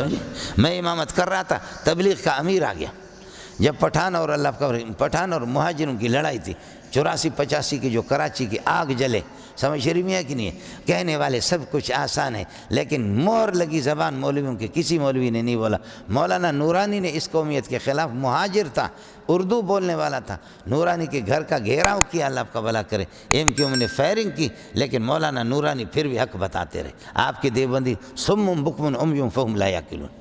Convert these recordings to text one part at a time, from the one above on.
سمجھے؟ میں امامت کر رہا تھا، تبلیغ کا امیر آ گیا۔ جب پٹھان اور مہاجروں کی لڑائی تھی 84-85 کی، جو کراچی کی آگ جلے، سمجھ رہی ہے کہ نہیں ہے؟ کہنے والے سب کچھ آسان ہے، لیکن مہر لگی زبان مولویوں کے، کسی مولوی نے نہیں بولا۔ مولانا نورانی نے اس قومیت کے خلاف، مہاجر تھا، اردو بولنے والا تھا، نورانی کے گھر کا گھیراؤ کیا، اللہ آپ کا بھلا کرے، MQM نے فائرنگ کی، لیکن مولانا نورانی پھر بھی حق بتاتے رہے۔ آپ کے دیوبندی سم بکم عمی فہم لا یعقلون،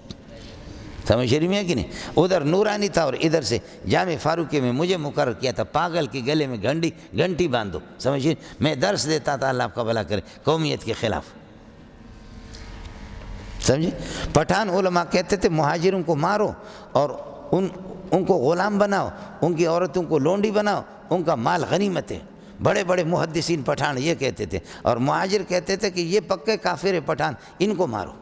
سمجھ رہی ہے کہ نہیں؟ ادھر نورانی تھا اور ادھر سے جامع فاروقی میں مجھے مقرر کیا تھا، پاگل کے گلے میں گھنٹی باندھو، سمجھیے؟ میں درس دیتا تھا، اللہ آپ کا بھلا کرے، قومیت کے خلاف، سمجھے؟ پٹھان علماء کہتے تھے مہاجروں کو مارو اور ان کو غلام بناؤ، ان کی عورتوں کو لونڈی بناؤ، ان کا مال غنیمت ہے۔ بڑے بڑے محدثین پٹھان یہ کہتے تھے، اور مہاجر کہتے تھے کہ یہ پکے کافر ہے پٹھان، ان کو مارو۔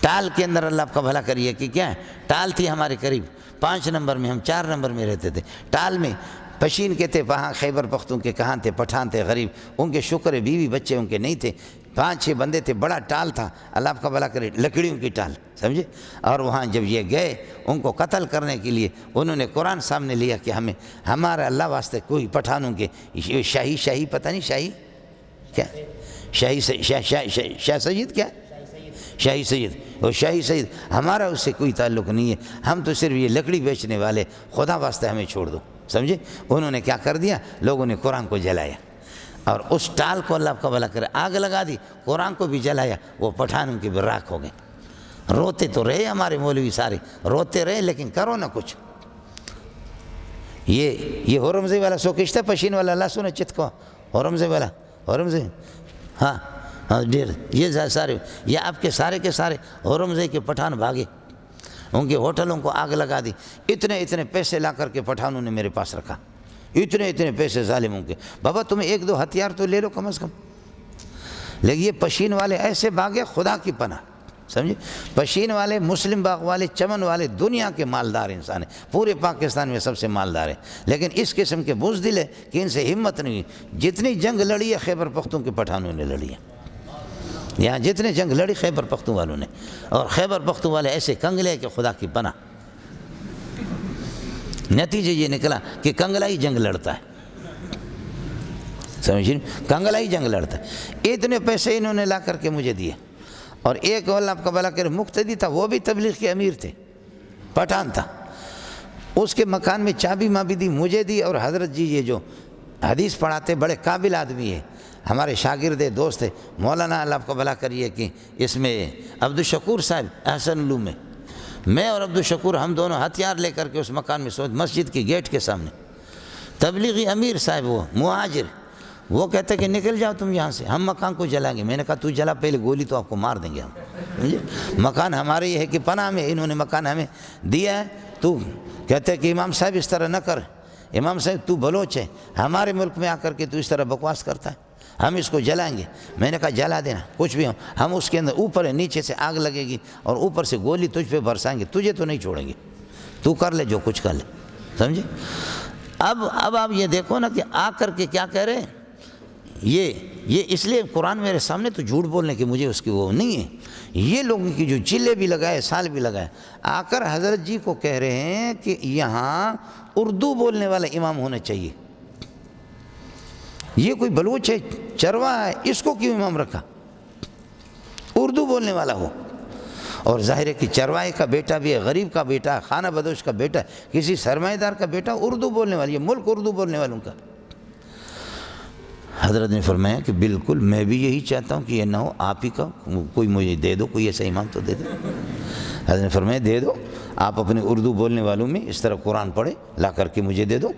ٹال کے اندر اللہ آپ کا بھلا کریے کہ کیا ہے، ٹال تھی ہمارے قریب 5 نمبر میں، ہم 4 نمبر میں رہتے تھے۔ ٹال میں پشین کے تھے، وہاں خیبر پختون کے کہاں تھے، پٹھان تھے غریب، ان کے شکر بیوی بچے ان کے نہیں تھے، 5-6 بندے تھے، بڑا ٹال تھا، اللہ آپ کا بھلا کرے، لکڑیوں کی ٹال، سمجھے؟ اور وہاں جب یہ گئے ان کو قتل کرنے کے لیے، انہوں نے قرآن سامنے لیا کہ ہمارا اللہ واسطے کوئی پٹھانوں کے شاہی پتہ نہیں، شاہی کیا، شاہ سید کیا، شاہی سید، وہ شاہی سید ہمارا اس سے کوئی تعلق نہیں ہے، ہم تو صرف یہ لکڑی بیچنے والے، خدا واسطے ہمیں چھوڑ دو، سمجھے؟ انہوں نے کیا کر دیا، لوگوں نے قرآن کو جلایا، اور اس ٹال کو اللہ کا بھلا کرے آگ لگا دی، قرآن کو بھی جلایا، وہ پٹھانوں کی بھی راکھ ہو گئے۔ روتے تو رہے ہمارے مولوی سارے، روتے رہے، لیکن کرو نہ کچھ۔ یہ ہورمزے والا سوکشتہ پشین والا اللہ سونا چت کو، ہورمزے والا، ہورمزے، ہاں ڈیر، یہ سارے، یہ آپ کے سارے ہورمزے کے پٹھان بھاگے، ان کے ہوٹلوں کو آگ لگا دی، اتنے پیسے لا کر کے پٹھانوں نے میرے پاس رکھا، اتنے پیسے ظالموں کے، بابا تمہیں 1-2 ہتھیار تو لے لو کم از کم، لیکن یہ پشین والے ایسے بھاگے، خدا کی پناہ، سمجھے؟ پشین والے، مسلم باغ والے، چمن والے دنیا کے مالدار انسان ہیں، پورے پاکستان میں سب سے مالدار ہیں، لیکن اس قسم کے بزدل ہے کہ ان سے ہمت نہیں ہوئی۔ جتنی جنگ لڑی ہے خیبر پختون کے پٹھانوں نے لڑی ہے، یہاں جتنے جنگ لڑی خیبر پختون والوں نے، اور خیبر پختون والے ایسے کنگلے کہ خدا کی پناہ۔ نتیجہ یہ نکلا کہ کنگلا ہی جنگ لڑتا ہے، سمجھیں؟ کنگلا ہی جنگ لڑتا ہے۔ اتنے پیسے انہوں نے لا کر کے مجھے دیے، اور ایک اللہ آپ کا بھلا کرے مقتدی تھا، وہ بھی تبلیغ کے امیر تھے، پٹھان تھا، اس کے مکان میں چابی مابی دی، مجھے دی، اور حضرت جی یہ جو حدیث پڑھاتے بڑے قابل آدمی ہے، ہمارے شاگرد دوست ہے، مولانا اللہ آپ کو بھلا کریے کہ اس میں عبدالشکور صاحب احسن علوم میں اور عبدالشکور ہم دونوں ہتھیار لے کر کے اس مکان میں سوچ، مسجد کی گیٹ کے سامنے، تبلیغی امیر صاحب، وہ مہاجر، وہ کہتے کہ نکل جاؤ تم یہاں سے، ہم مکان کو جلائیں گے۔ میں نے کہا تو جلا، پہلے گولی تو آپ کو مار دیں گے ہم، مکان ہمارے یہ ہے کہ پناہ میں، انہوں نے مکان ہمیں دیا ہے، تو کہتے کہ امام صاحب اس طرح نہ کر، امام صاحب تو بلوچ ہے، ہمارے ملک میں آ کر کے تو اس طرح بکواس کرتا ہے، ہم اس کو جلائیں گے۔ میں نے کہا جلا دینا، کچھ بھی ہم اس کے اندر اوپر نیچے سے آگ لگے گی اور اوپر سے گولی تجھ پہ برسائیں گے، تجھے تو نہیں چھوڑیں گے، تو کر لے جو کچھ کر لے، سمجھے؟ اب آپ یہ دیکھو نا کہ آ کر کے کیا کہہ رہے ہیں، یہ اس لیے قرآن میرے سامنے تو جھوٹ بولنے کی مجھے اس کی وہ نہیں ہے، یہ لوگوں کی جو چلے بھی لگائے، سال بھی لگائے، آ کر حضرت جی کو کہہ رہے ہیں کہ یہاں اردو بولنے والا امام ہونا چاہیے، یہ کوئی بلوچ ہے، چرواہا ہے، اس کو کیوں امام رکھا، اردو بولنے والا ہو۔ اور ظاہر ہے کہ چرواہے کا بیٹا بھی ہے، غریب کا بیٹا، خانہ بدوش کا بیٹا، کسی سرمایہ دار کا بیٹا اردو بولنے والی ہے، ملک اردو بولنے والوں کا۔ حضرت نے فرمایا کہ بالکل میں بھی یہی چاہتا ہوں کہ یہ نہ ہو، آپ ہی کا کوئی مجھے دے دو، کوئی ایسا امام تو دے دو۔ حضرت نے فرمایا دے دو، آپ اپنے اردو بولنے والوں میں اس طرح قرآن پڑھے، لا کر کے مجھے دے دو،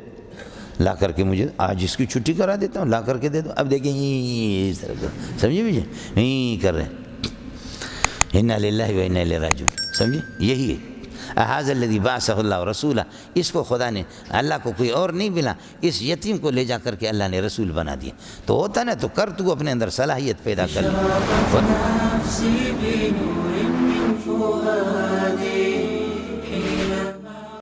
لا کر کے مجھے آج اس کی چھٹی کرا دیتا ہوں، لا کر کے دے دو۔ اب دیکھیں اس طرح سمجھے مجھے کر رہے ہیں، انا للہ و انا الیہ راجعون، سمجھے؟ یہی ہے احاذ الذی بعثہ اللہ رسولہ، اس کو خدا نے، اللہ کو کوئی اور نہیں ملا، اس یتیم کو لے جا کر کے اللہ نے رسول بنا دیا، تو ہوتا نا، تو کر تو اپنے اندر صلاحیت پیدا کر لی۔